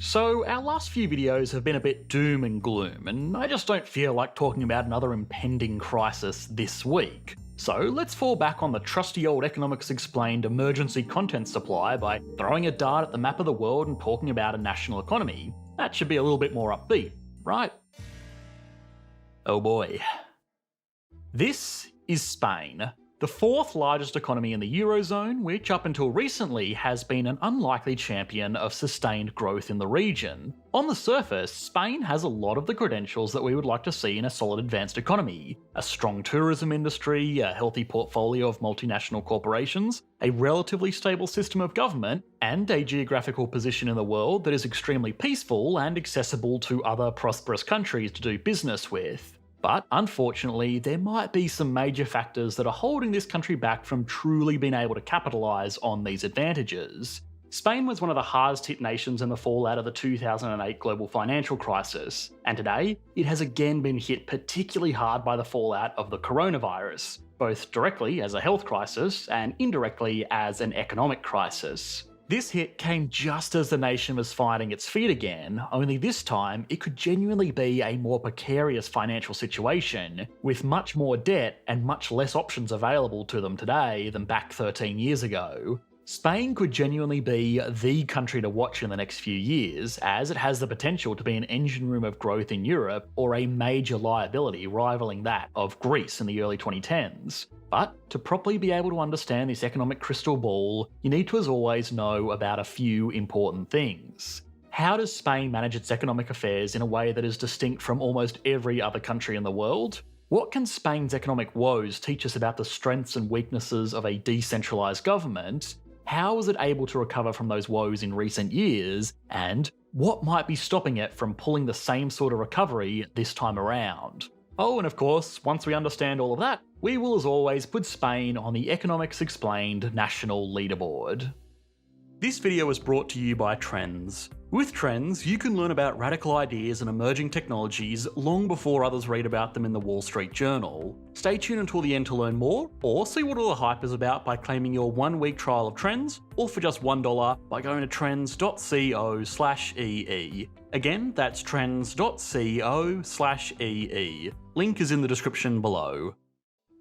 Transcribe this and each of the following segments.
So, our last few videos have been a bit doom and gloom, and I just don't feel like talking about another impending crisis this week. So, let's fall back on the trusty old Economics Explained emergency content supply by throwing a dart at the map of the world and talking about a national economy. That should be a little bit more upbeat, right? Oh boy. This is Spain, the fourth largest economy in the Eurozone, which up until recently has been an unlikely champion of sustained growth in the region. On the surface, Spain has a lot of the credentials that we would like to see in a solid advanced economy. A strong tourism industry, a healthy portfolio of multinational corporations, a relatively stable system of government, and a geographical position in the world that is extremely peaceful and accessible to other prosperous countries to do business with. But unfortunately, there might be some major factors that are holding this country back from truly being able to capitalise on these advantages. Spain was one of the hardest hit nations in the fallout of the 2008 global financial crisis, and today it has again been hit particularly hard by the fallout of the coronavirus, both directly as a health crisis and indirectly as an economic crisis. This hit came just as the nation was finding its feet again, only this time it could genuinely be a more precarious financial situation, with much more debt and much less options available to them today than back 13 years ago. Spain could genuinely be the country to watch in the next few years, as it has the potential to be an engine room of growth in Europe or a major liability rivaling that of Greece in the early 2010s. But to properly be able to understand this economic crystal ball, you need to as always know about a few important things. How does Spain manage its economic affairs in a way that is distinct from almost every other country in the world? What can Spain's economic woes teach us about the strengths and weaknesses of a decentralised government? How was it able to recover from those woes in recent years? And what might be stopping it from pulling the same sort of recovery this time around? Oh, and of course, once we understand all of that, we will as always put Spain on the Economics Explained national leaderboard. This video was brought to you by Trends. With Trends, you can learn about radical ideas and emerging technologies long before others read about them in the Wall Street Journal. Stay tuned until the end to learn more, or see what all the hype is about by claiming your 1-week trial of Trends, or for just $1 by going to trends.co/EE. Again, that's trends.co/EE. Link is in the description below.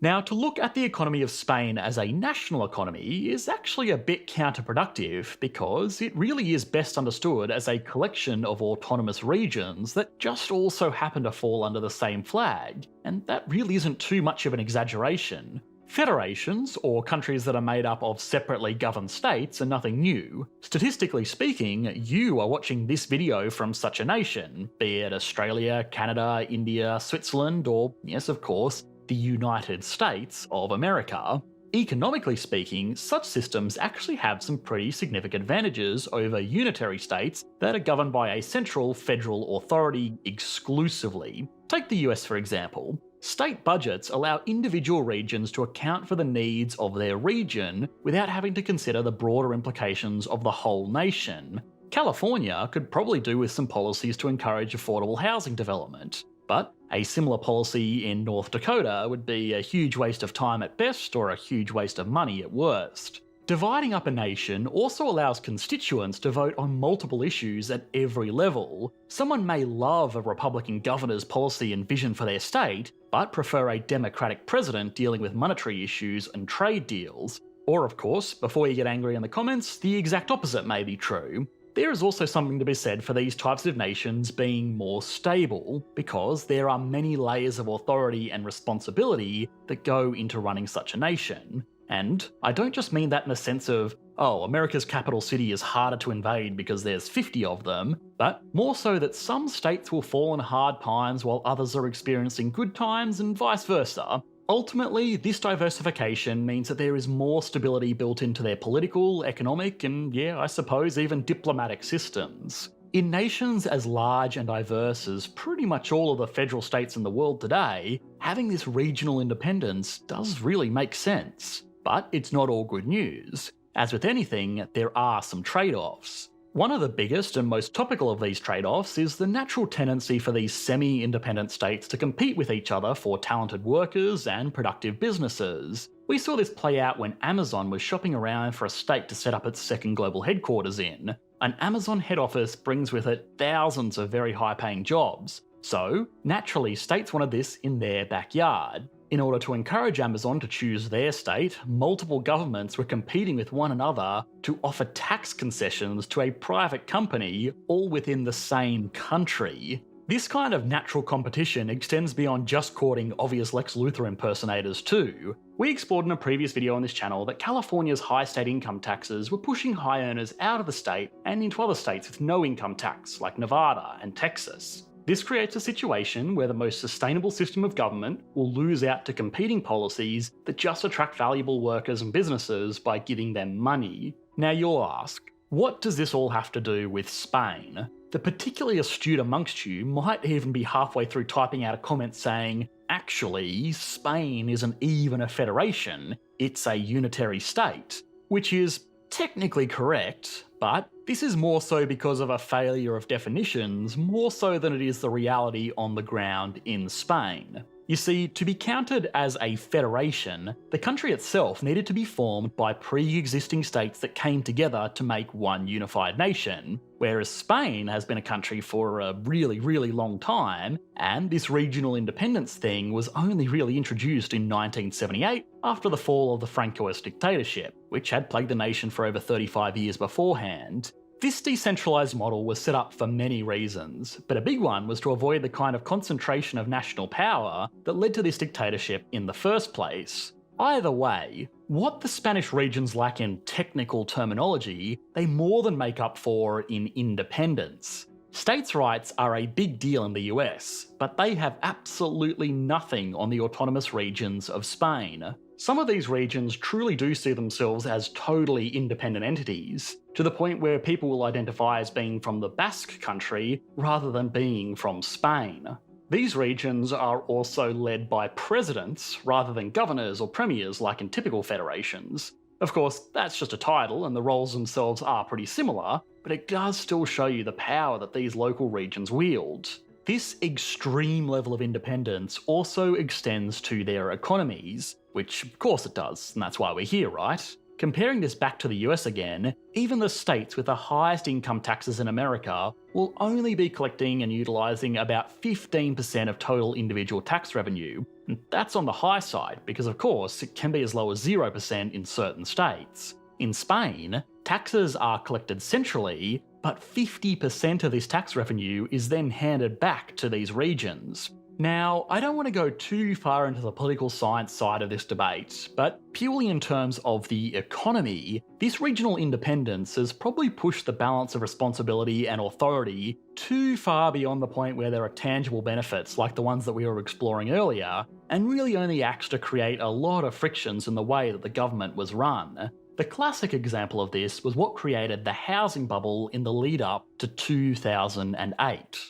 Now, to look at the economy of Spain as a national economy is actually a bit counterproductive, because it really is best understood as a collection of autonomous regions that just also happen to fall under the same flag, and that really isn't too much of an exaggeration. Federations, or countries that are made up of separately governed states, are nothing new. Statistically speaking, you are watching this video from such a nation, be it Australia, Canada, India, Switzerland, or, yes of course, the United States of America. Economically speaking, such systems actually have some pretty significant advantages over unitary states that are governed by a central federal authority exclusively. Take the US for example. State budgets allow individual regions to account for the needs of their region without having to consider the broader implications of the whole nation. California could probably do with some policies to encourage affordable housing development, but a similar policy in North Dakota would be a huge waste of time at best, or a huge waste of money at worst. Dividing up a nation also allows constituents to vote on multiple issues at every level. Someone may love a Republican governor's policy and vision for their state, but prefer a Democratic president dealing with monetary issues and trade deals. Or of course, before you get angry in the comments, the exact opposite may be true. There is also something to be said for these types of nations being more stable, because there are many layers of authority and responsibility that go into running such a nation. And I don't just mean that in the sense of, oh, America's capital city is harder to invade because there's 50 of them, but more so that some states will fall in hard times while others are experiencing good times, and vice versa. Ultimately, this diversification means that there is more stability built into their political, economic, and yeah, I suppose even diplomatic systems. In nations as large and diverse as pretty much all of the federal states in the world today, having this regional independence does really make sense. But it's not all good news. As with anything, there are some trade-offs. One of the biggest and most topical of these trade-offs is the natural tendency for these semi-independent states to compete with each other for talented workers and productive businesses. We saw this play out when Amazon was shopping around for a state to set up its second global headquarters in. an Amazon head office brings with it thousands of very high-paying jobs. So, naturally, states wanted this in their backyard. In order to encourage Amazon to choose their state, multiple governments were competing with one another to offer tax concessions to a private company, all within the same country. This kind of natural competition extends beyond just courting obvious Lex Luthor impersonators too. We explored in a previous video on this channel that California's high state income taxes were pushing high earners out of the state and into other states with no income tax, like Nevada and Texas. This creates a situation where the most sustainable system of government will lose out to competing policies that just attract valuable workers and businesses by giving them money. Now you'll ask, what does this all have to do with Spain? The particularly astute amongst you might even be halfway through typing out a comment saying, actually, Spain isn't even a federation, it's a unitary state, which is technically correct, but this is more so because of a failure of definitions, more so than it is the reality on the ground in Spain. You see, to be counted as a federation, the country itself needed to be formed by pre-existing states that came together to make one unified nation, whereas Spain has been a country for a really, really long time, and this regional independence thing was only really introduced in 1978 after the fall of the Francoist dictatorship, which had plagued the nation for over 35 years beforehand. This decentralised model was set up for many reasons, but a big one was to avoid the kind of concentration of national power that led to this dictatorship in the first place. Either way, what the Spanish regions lack in technical terminology, they more than make up for in independence. States' rights are a big deal in the US, but they have absolutely nothing on the autonomous regions of Spain. Some of these regions truly do see themselves as totally independent entities, to the point where people will identify as being from the Basque country rather than being from Spain. These regions are also led by presidents rather than governors or premiers like in typical federations. Of course, that's just a title and the roles themselves are pretty similar, but it does still show you the power that these local regions wield. This extreme level of independence also extends to their economies, which of course it does, and that's why we're here, right? Comparing this back to the US again, even the states with the highest income taxes in America will only be collecting and utilising about 15% of total individual tax revenue. And that's on the high side, because of course it can be as low as 0% in certain states. In Spain, taxes are collected centrally, but 50% of this tax revenue is then handed back to these regions. Now, I don't want to go too far into the political science side of this debate, but purely in terms of the economy, this regional independence has probably pushed the balance of responsibility and authority too far beyond the point where there are tangible benefits like the ones that we were exploring earlier, and really only acts to create a lot of frictions in the way that the government was run. The classic example of this was what created the housing bubble in the lead up to 2008.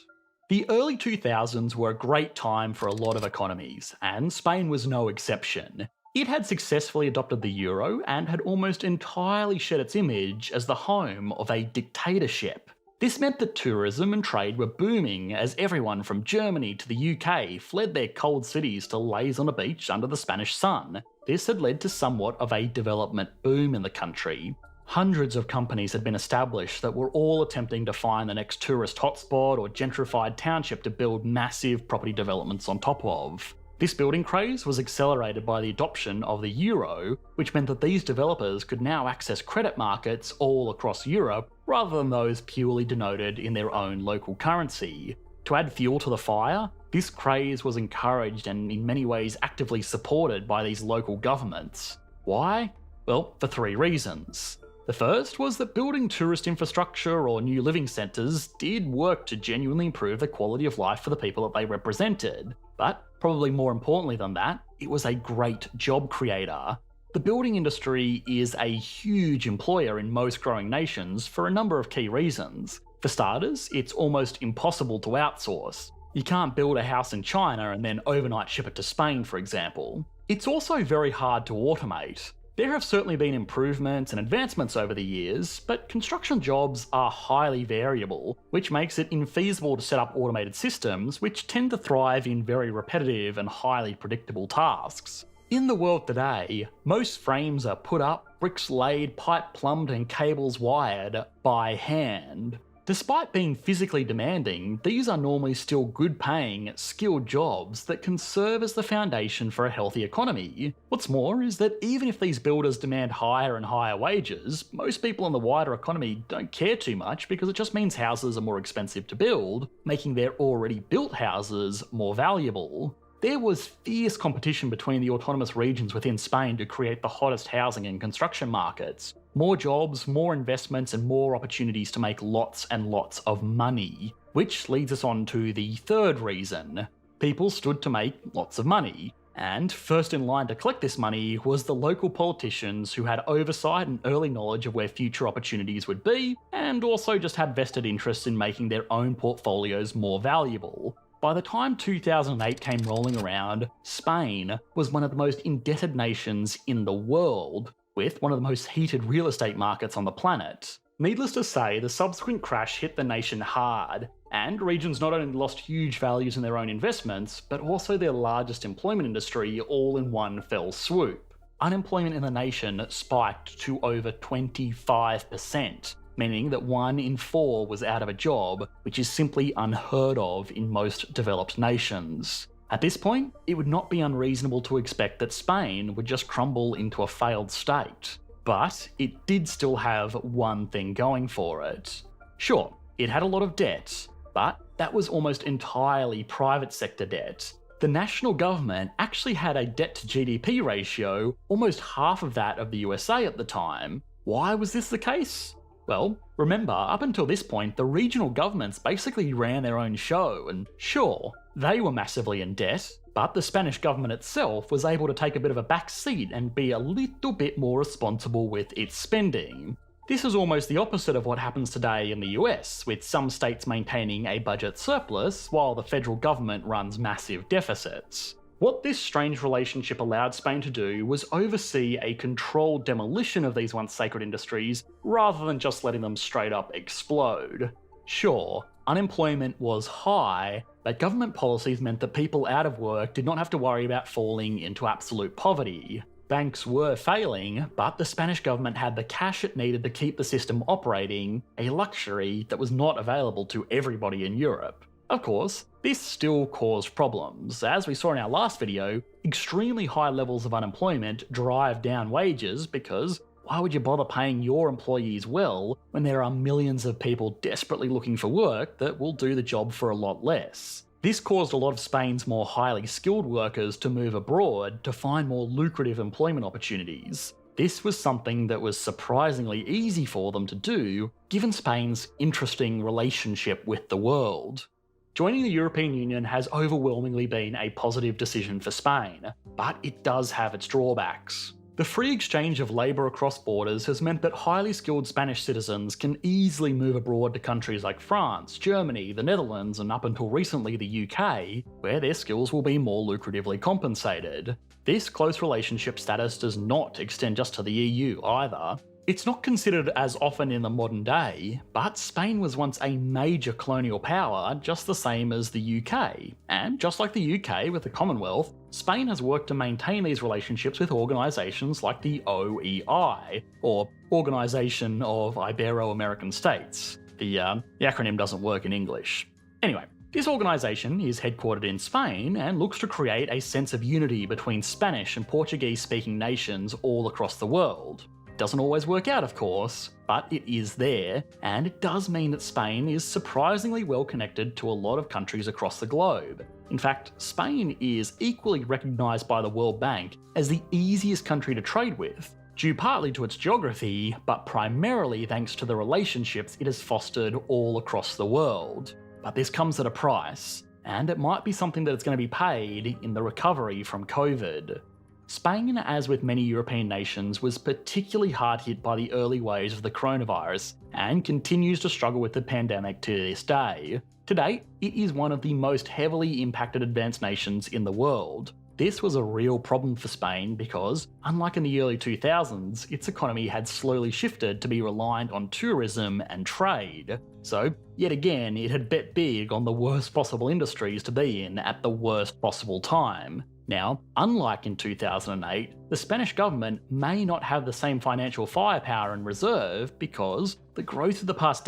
The early 2000s were a great time for a lot of economies, and Spain was no exception. It had successfully adopted the euro and had almost entirely shed its image as the home of a dictatorship. This meant that tourism and trade were booming as everyone from Germany to the UK fled their cold cities to laze on a beach under the Spanish sun. This had led to somewhat of a development boom in the country. Hundreds of companies had been established that were all attempting to find the next tourist hotspot or gentrified township to build massive property developments on top of. This building craze was accelerated by the adoption of the euro, which meant that these developers could now access credit markets all across Europe rather than those purely denoted in their own local currency. To add fuel to the fire, this craze was encouraged and in many ways actively supported by these local governments. Why? Well, for three reasons. The first was that building tourist infrastructure or new living centres did work to genuinely improve the quality of life for the people that they represented. But, probably more importantly than that, it was a great job creator. The building industry is a huge employer in most growing nations for a number of key reasons. For starters, it's almost impossible to outsource. You can't build a house in China and then overnight ship it to Spain, for example. It's also very hard to automate. There have certainly been improvements and advancements over the years, but construction jobs are highly variable, which makes it infeasible to set up automated systems which tend to thrive in very repetitive and highly predictable tasks. In the world today, most frames are put up, bricks laid, pipe plumbed and cables wired by hand. Despite being physically demanding, these are normally still good paying, skilled jobs that can serve as the foundation for a healthy economy. What's more is that even if these builders demand higher and higher wages, most people in the wider economy don't care too much because it just means houses are more expensive to build, making their already built houses more valuable. There was fierce competition between the autonomous regions within Spain to create the hottest housing and construction markets. More jobs, more investments, and more opportunities to make lots and lots of money. Which leads us on to the third reason. People stood to make lots of money. And first in line to collect this money was the local politicians who had oversight and early knowledge of where future opportunities would be, and also just had vested interests in making their own portfolios more valuable. By the time 2008 came rolling around, Spain was one of the most indebted nations in the world, with one of the most heated real estate markets on the planet. Needless to say, the subsequent crash hit the nation hard, and regions not only lost huge values in their own investments, but also their largest employment industry all in one fell swoop. Unemployment in the nation spiked to over 25%. Meaning that 1 in 4 was out of a job, which is simply unheard of in most developed nations. At this point, it would not be unreasonable to expect that Spain would just crumble into a failed state. But it did still have one thing going for it. Sure, it had a lot of debt, but that was almost entirely private sector debt. The national government actually had a debt to GDP ratio almost half of that of the USA at the time. Why was this the case? Well, remember, up until this point, the regional governments basically ran their own show, and sure, they were massively in debt, but the Spanish government itself was able to take a bit of a back seat and be a little bit more responsible with its spending. This is almost the opposite of what happens today in the US, with some states maintaining a budget surplus while the federal government runs massive deficits. What this strange relationship allowed Spain to do was oversee a controlled demolition of these once sacred industries rather than just letting them straight up explode. Sure, unemployment was high, but government policies meant that people out of work did not have to worry about falling into absolute poverty. Banks were failing, but the Spanish government had the cash it needed to keep the system operating, a luxury that was not available to everybody in Europe. Of course, this still caused problems. As we saw in our last video, extremely high levels of unemployment drive down wages because why would you bother paying your employees well when there are millions of people desperately looking for work that will do the job for a lot less? This caused a lot of Spain's more highly skilled workers to move abroad to find more lucrative employment opportunities. This was something that was surprisingly easy for them to do, given Spain's interesting relationship with the world. Joining the European Union has overwhelmingly been a positive decision for Spain, but it does have its drawbacks. The free exchange of labour across borders has meant that highly skilled Spanish citizens can easily move abroad to countries like France, Germany, the Netherlands, and up until recently the UK, where their skills will be more lucratively compensated. This close relationship status does not extend just to the EU either. It's not considered as often in the modern day, but Spain was once a major colonial power just the same as the UK. And just like the UK with the Commonwealth, Spain has worked to maintain these relationships with organisations like the OEI, or Organisation of Ibero-American States. The acronym doesn't work in English. Anyway, this organisation is headquartered in Spain and looks to create a sense of unity between Spanish and Portuguese-speaking nations all across the world. Doesn't always work out, of course, but it is there, and it does mean that Spain is surprisingly well connected to a lot of countries across the globe. In fact, Spain is equally recognised by the World Bank as the easiest country to trade with, due partly to its geography, but primarily thanks to the relationships it has fostered all across the world. But this comes at a price, and it might be something that is going to be paid in the recovery from COVID. Spain, as with many European nations, was particularly hard hit by the early waves of the coronavirus and continues to struggle with the pandemic to this day. To date, it is one of the most heavily impacted advanced nations in the world. This was a real problem for Spain because, unlike in the early 2000s, its economy had slowly shifted to be reliant on tourism and trade. So, yet again, it had bet big on the worst possible industries to be in at the worst possible time. Now, unlike in 2008, the Spanish government may not have the same financial firepower and reserve because the growth of the past